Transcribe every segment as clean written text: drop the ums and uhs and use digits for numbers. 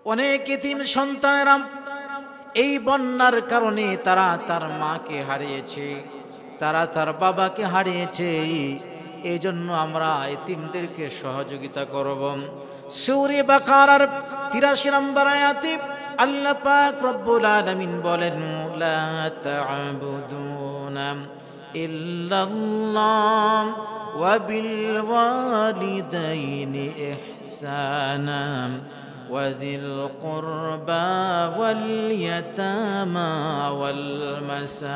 অনেক এতিম সন্তানেরা এই বন্যার কারণে তারা তার মাকে হারিয়েছে, তারা তার বাবাকে হারিয়েছে। এই জন্য আমরা এতিমদেরকে সহযোগিতা করব। সূরা বাকারার ৮৩ নম্বর আয়াতে আল্লাহ পাক রব্বুল আলামিন বলেন, লা তা'বুদুনা ইল্লাল্লাহ ওয়া বিল ওয়ালিদাইনি ইহসানা وذي القربى واليتامى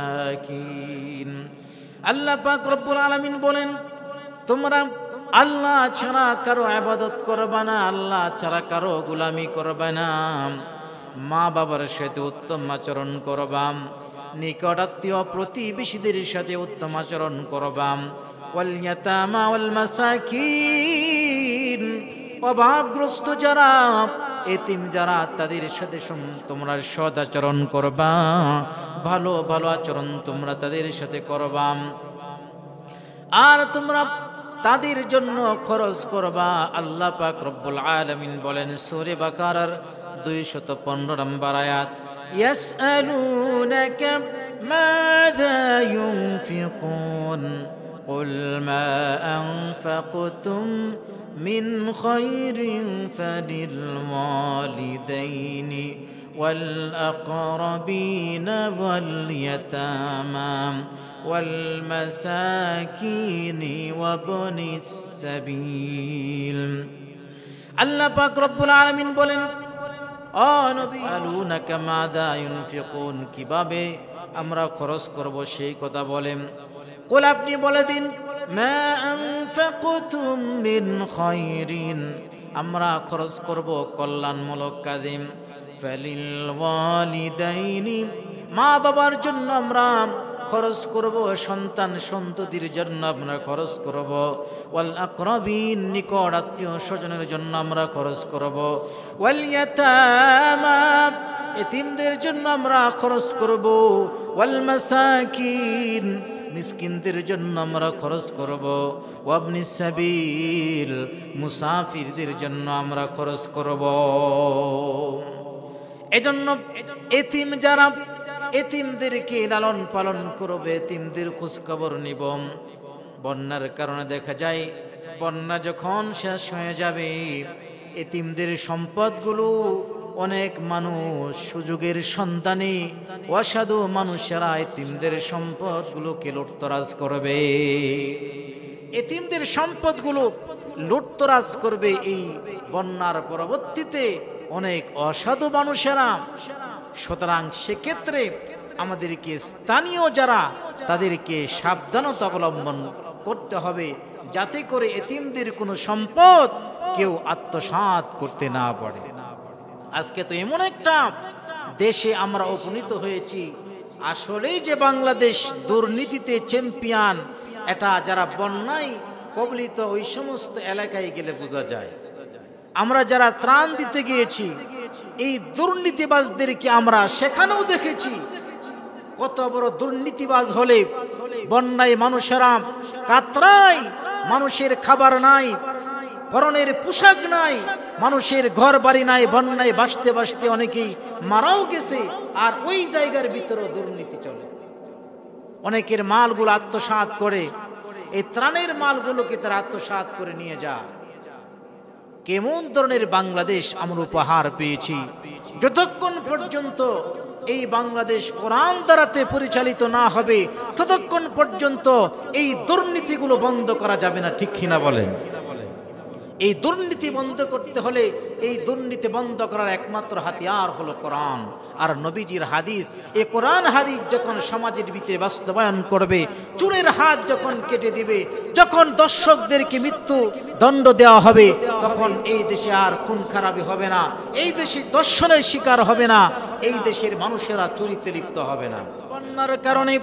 والمساكين। আল্লাহ পাক রব্বুল আলামিন বলেন, তোমরা আল্লাহ ছাড়া কারো ইবাদত করবে না, আল্লাহ ছাড়া কারো গোলামি করবে না, মা বাবার সাথে উত্তম আচরণ করবা, নিকট আত্মীয় প্রতিবেশীদের সাথে উত্তম আচরণ করবা, ওয়াল ইয়াতামা ওয়াল মাসাকিন, অভাবগ্রস্ত যারা এতিম যারা তাদের সাথে তোমরা সৎ আচরণ করবা, ভালো ভালো আচরণ তোমরা তাদের সাথে করবা, আর তোমরা তাদের জন্য খরচ করবা। আল্লাহ পাক রব্বুল আলামিন বলেন সূরা বাকারার ২১৫ নম্বর আয়াত, ইয়াসআলুনাকা মাযা ইউনফিকুন قل ما أنفقتم من خير فللوالدين والأقربين واليتامى والمساكين وابن السبيل। আল্লাহ পাক রব্বুল আলামিন বলেন, ও নবী, আলুনাকা মাযা ইউনফিকুন, কিভাবে আমরা খরচ করব সেই কথা বলেন। কুল, আপনি বলে দিন, মা আনফাকতুম মিন খায়রিন, আমরা খরচ করব কল্যাণমূলক কাজে, ফালিল ওয়ালিদাইনি, মা বাবার জন্য আমরা খরচ করব, সন্তান সন্ততির জন্য আমরা খরচ করব, ওয়াল আকরাবিন, নিকট আত্মীয় স্বজনের জন্য আমরা খরচ করব, ওয়াল ইয়াতামা, এতিমদের জন্য আমরা খরচ করব, ওয়াল মাসাকিন, মিসকিনদের জন্য আমরা খরচ করব, ওয়াবনিস সাবিল, মুসাফিরদের জন্য আমরা খরচ করব। এজন্য এতিম যারা, এতিমদেরকে লালন পালন করবে, এতিমদের খোঁজ খবর নিব। বন্যার কারণে দেখা যায় বন্যা যখন শেষ হয়ে যাবে, এতিমদের সম্পদগুলো অনেক মানুষ সুযোগের সন্ধানে অসাধু মানুষেরা এতিমদের সম্পদগুলোকে লুটতরাজ করবে, এতিমদের সম্পদগুলো লুটতরাজ করবে। এই বন্যার পরবর্তীতে অনেক অসাধু মানুষেরা। সুতরাং সেক্ষেত্রে আমাদেরকে স্থানীয় যারা, তাদেরকে সাবধানতা অবলম্বন করতে হবে, যাতে করে এতিমদের কোনো সম্পদ কেউ আত্মসাৎ করতে না পারে। আজকে তো এমন একটা দেশে আমরা উপনীত হয়েছি, আসলেই যে বাংলাদেশ দুর্নীতিতে চ্যাম্পিয়ন, এটা যারা বন্যায় কবলিত ওই সমস্ত এলাকায় গেলে বোঝা যায়। আমরা যারা ত্রাণ দিতে গিয়েছি, এই দুর্নীতিবাজদেরকে আমরা সেখানেও দেখেছি। কত বড় দুর্নীতিবাজ হলে বন্যায় মানুষেরা কাতরায়, মানুষের খাবার নাই, পরনের পোশাক নাই, মানুষের ঘর বাড়ি নাই, বন্যায় বাঁচতে বাঁচতে অনেকেই মারাও গেছে, আর ওই জায়গার ভিতরেও দুর্নীতি চলে। অনেকের মালগুলো আত্মসাৎ করে, এই ত্রাণের মালগুলোকে তারা আত্মসাৎ করে নিয়ে যায়। কেমন ধরনের বাংলাদেশ আমরা উপহার পেয়েছি। যতক্ষণ পর্যন্ত এই বাংলাদেশ কোরআন দ্বারাতে পরিচালিত না হবে, ততক্ষণ পর্যন্ত এই দুর্নীতিগুলো বন্ধ করা যাবে না, ঠিক কিনা বলেন? এই দুর্নীতি বন্ধ করতে হলে এই দুর্নীতি বন্ধ করার একমাত্র হাতিয়ার হলো কোরআন আর নবীজির হাদিস। এই কোরআন হাদিস যখন সমাজের ভিতরে বাস্তবায়ন করবে, চোরের হাত যখন কেটে দিবে, যখন দর্শকদেরকে মৃত্যু দণ্ড দেওয়া হবে, তখন এই দেশে আর খুন খারাপি হবে না, এই দেশে দর্শনের শিকার হবে না, এই দেশের মানুষেরা চুরিতে লিপ্ত হবে না। বন্যার কারণে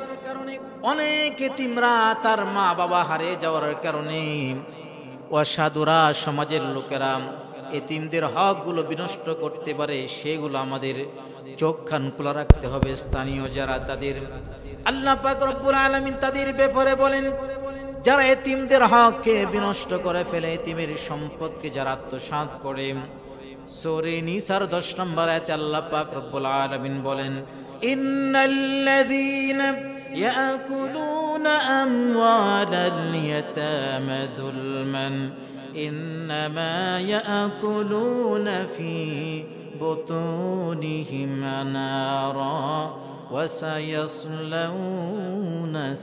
অনেক এতিমরা তার মা বাবা হারিয়ে যাওয়ার কারণে অসাধুরা, সমাজের লোকেরা এতিমদের হকগুলো বিনষ্ট করতে পারে, সেগুলো আমাদের চোখ কান খোলা রাখতে হবে। স্থানীয় যারা, তাদের আল্লাহ পাক রব্বুল আলামিন তাদের ব্যাপারে বলেন, যারা এতিমদের হককে বিনষ্ট করে ফেলে, এতিমের সম্পদকে যারা আত্মসাৎ করে, সূরা নিসার 10 নম্বর আয়াতে আল্লাহ পাক রব্বুল আলামিন বলেন, ইন্নাল্লাযীনা ইয়াকুলুনা আমওয়ালাল ইয়াতামা যুলমান ইন্নামা ইয়াকুলুনা ফি বুতুনিহিম নারা ওয়া সায়াসলাউনা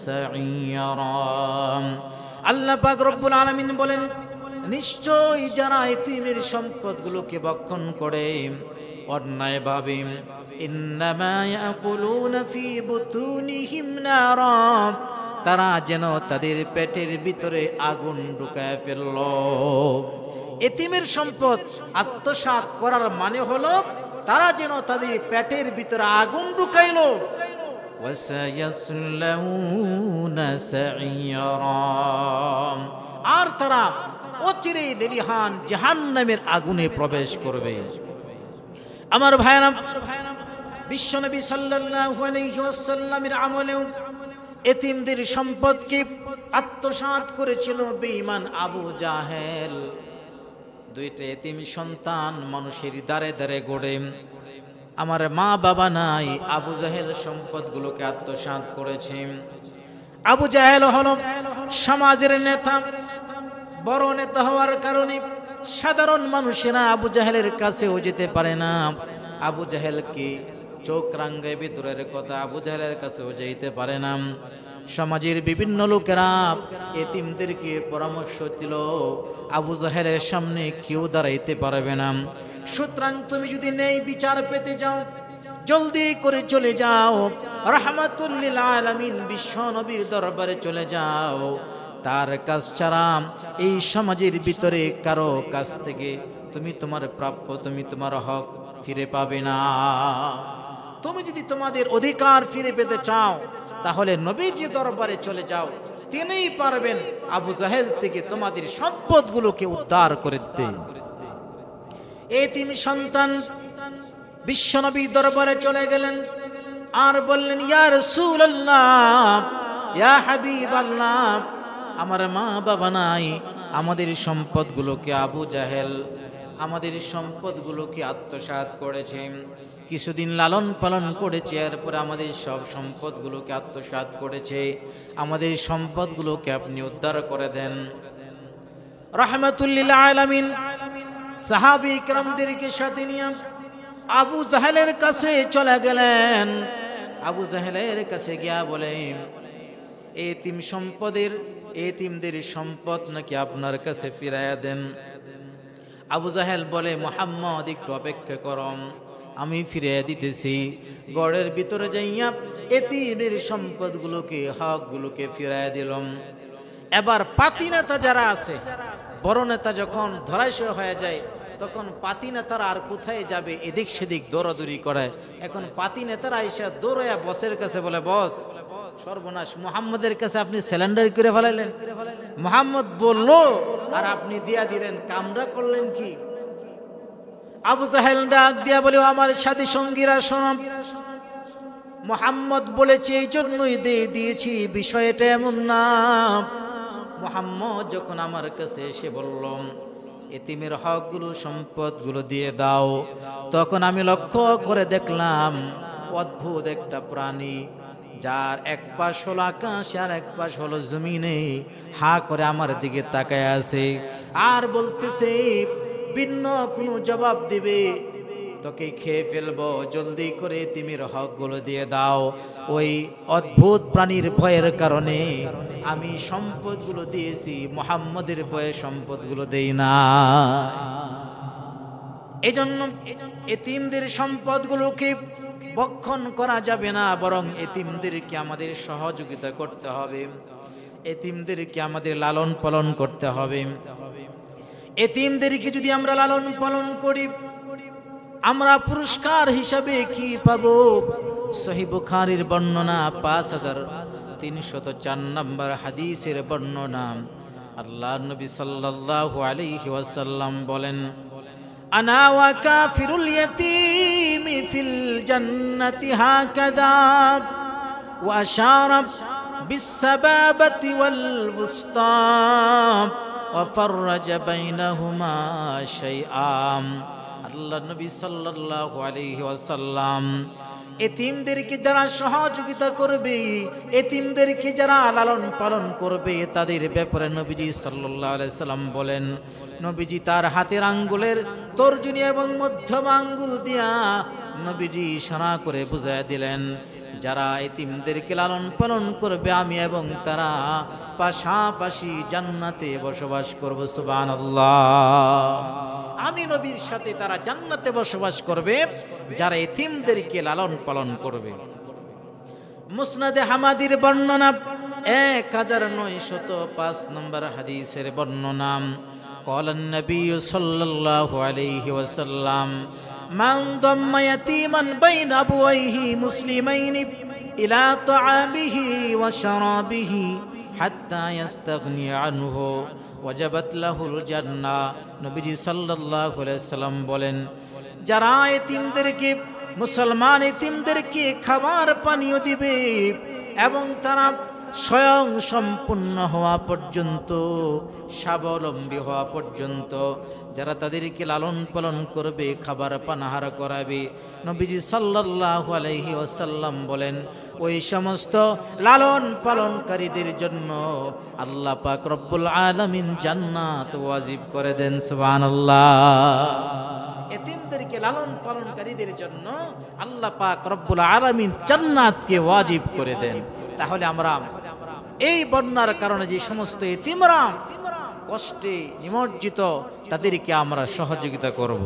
সাঈরা। আল্লাহ পাক রব্বুল আলামিন বলেন, নিশ্চয় যারা এতিমের সম্পদগুলোকে ভক্ষণ করে অন্যায়ভাবে, ইন্নামা ইয়াকুলুনা ফি বুতুনিহিম নারা, তারা যেন তাদের পেটের ভিতরে আগুন ঢুকায় ফেলল। এতিমের সম্পদ আত্মসাৎ করার মানে হলো তারা যেন তাদের পেটের ভিতরে আগুন ঢুকাইল। ওয়া সায়াসলাউনা সাঈরা, আর তারা অচিরেই লেলিহান জাহান্নামের আগুনে প্রবেশ করবে। আমার ভাইরা, বিশ্বনবী সাল্লাল্লাহু আলাইহি ওয়াসাল্লামের আমলেও এতিমদের সম্পদকে আত্মসাৎ করেছিল বেঈমান আবু জাহেল। দুইটা এতিম সন্তান মানুষের দ্বারে দ্বারে গড়ে, আমার মা বাবা নাই, আবু জাহেল সম্পদগুলোকে আত্মসাৎ করেছে। আবু জাহেল হলো সমাজের নেতা, বড় নেতা হওয়ার কারণে সাধারণ মানুষেরা আবু জাহেলের কাছেও যেতে পারে না। আবু জাহেলকে চোখ রাঙ্গায় ভিতরের কথা, আবু জাহেলের কাছেও যেতে পারে না। সমাজের বিভিন্ন লোকেরা এতিমদেরকে পরামর্শ দিল, আবু জাহেলের সামনে কেউ দাঁড়াইতে পারবে না, সুতরাং তুমি যদি নেই বিচার পেতে যাও জলদি করে চলে যাও, রাহমাতুল লিল আলামিন বিশ্ব নবীর দরবারে চলে যাও। তার কাছ ছাড়া এই সমাজের ভিতরে কারো কাছ থেকে তুমি তোমার প্রাপ্য, তুমি তোমার হক ফিরে পাবে না। তুমি যদি তোমাদের অধিকার ফিরে পেতে চাও তাহলে নবীজি দরবারে চলে যাও, তিনিই পারবেন আবু জাহেল থেকে তোমাদের সম্পদগুলোকে উদ্ধার করে দিতে। এতিম সন্তান বিশ্বনবী দরবারে চলে গেলেন আর বললেন, ইয়া রাসূলুল্লাহ, ইয়া হাবিবাল্লাহ, আমার মা বাবা নাই, আমাদের সম্পদগুলোকে আবু জাহেল আমাদের সম্পদগুলোকে আত্মসাৎ করেছে, কিছুদিন লালন পালন করেছে, এরপরে আমাদের সব সম্পদগুলোকে আত্মসাৎ করেছে, আমাদের সম্পদগুলোকে আপনি উদ্ধার করে দেন। রাহমাতুল লিল আলামিন সাহাবী কিরামদেরকে সাথে নিয়ে আবু জাহেলের কাছে চলে গেলেন। আবু জাহেলের কাছে গিয়া বলে, এতিমদের সম্পদ নাকি আপনার কাছে ফিরাইয়া দেন। আবু জাহেল বলে, মুহাম্মদ একটু অপেক্ষা করম, আমি ফিরিয়ে দিতেছি। গড়ের ভিতরে যাইয়া এতিমের সম্পদগুলোকে, হকগুলোকে ফিরাইয়া দিলাম। এবার পাতি নেতা যারা আছে, বড় নেতা যখন ধরাশয় হয়ে যায় তখন পাতি নেতারা আর কোথায় যাবে, এদিক সেদিক দৌড়াদৌড়ি করে। এখন পাতি নেতারা আইসা দৌড়াইয়া বসের কাছে বলে, বস সর্বনাশ, মুহাম্মদের কাছে আপনি সিলিন্ডার করে ফেলাইলেন, মুহাম্মদ বললো আর আপনি দিয়া দিলেন, কামরা করলেন কি? আবু জাহেল ডাক দিয়া বলে, আমার সাথী সঙ্গীরা শোনো, মুহাম্মদ বলেছে এই জন্যই দিয়েছি, বিষয়টা এমন না। মুহাম্মদ যখন আমার কাছে এসে বলল এতিমের হকগুলো, সম্পদগুলো দিয়ে দাও, তখন আমি লক্ষ্য করে দেখলাম অদ্ভুত একটা প্রাণী, যার এক পাশ হলো আকাশ আর এক পাশ হলো জমিনে, হা করে আমার দিকে তাকায় আছে আর বলতেছে, ভিন্ন কোনো জবাব দিবে তোকে খেয়ে ফেলবো, জলদি করে এতিমের হকগুলো দিয়ে দাও। ওই অদ্ভুত প্রাণীর ভয়ের কারণে আমি সম্পদগুলো দিয়েছি, মুহাম্মদের ভয়ে সম্পদগুলো দেই না। এজন্য এতিমদের সম্পদগুলোকে ভক্ষণ করা যাবে না, বরং এতিমদেরকে আমাদের সহযোগিতা করতে হবে, এতিমদেরকে আমাদের লালন পালন করতে হবে। এতিমদেরকে যদি আমরা লালন পালন করি, আমরা পুরস্কার হিসাবে কি পাবো? সহিহ বুখারীর বর্ণনা 5304 নম্বর হাদিসের বর্ণনা। আল্লাহর নবী সাল্লাল্লাহু আলাইহি ওয়াসাল্লাম বলেন, আনা ওয়া কাফিরুল ইয়াতীমি ফিল জান্নাতি হাকাযা ওয়া আশারা বিস সাবাবাতি ওয়াল বুসতা ওয়া ফাররাজা বাইনাহুমা শাইআম। আল্লাহ নবী সাল্লাল্লাহু আলাইহি ওয়াসাল্লাম এতিমদেরকে যারা সহযোগিতা করবে, এতিমদেরকে যারা লালন পালন করবে, তাদের ব্যাপারে নবীজি সাল্লাল্লাহু আলাইহি সাল্লাম বলেন, নবীজি তার হাতের আঙ্গুলের তর্জনী এবং মধ্যম আঙ্গুল দিয়া নবীজি ইশারা করে বুঝায় দিলেন, যারা এতিমদেরকে লালন পালন করবে আমি এবং তারা পাশাপাশি জান্নাতে বসবাস করব। সুবহানাল্লাহ। আমি নবীর সাথে তারা জান্নাতে বসবাস করবে যারা এতিমদেরকে লালন পালন করবে। মুসনাদে হামাদির বর্ণনা 1905 নম্বর হাদিসের বর্ণনা, قال النبي صلى الله عليه وسلم من ضم يتيما بين أبويه مسلمين إلى طعامه وشرابه حتى يستغني عنه وجبت له الجنة। নবীজি সাল্লাল্লাহু আলাইহি সাল্লাম বলেন, যারা এতিমদেরকে, মুসলমান এতিমদেরকে খাবার পানীয় দিবে এবং তারা স্বয়ং সম্পূর্ণ হওয়া পর্যন্ত, স্বাবলম্বী হওয়া পর্যন্ত যারা তাদেরকে লালন পালন করবে, খাবার পানাহার করাবে, নবীজি সাল্লাল্লাহু আলাইহি ওয়াসাল্লাম বলেন, ওই সমস্ত লালন পালনকারীদের জন্য আল্লাহ পাক রব্বুল আলামিন জান্নাত ওয়াজিব করে দেন। সুবহানাল্লাহ। এতিমদেরকে লালন পালনকারীদের জন্য আল্লাহ পাক রব্বুল আলামিন জান্নাতকে ওয়াজিব করে দেন। তাহলে আমরা এই বন্যার কারণে যে সমস্ত এতিমরা কষ্টে নিমজ্জিত, তাদেরকে আমরা সহযোগিতা করব।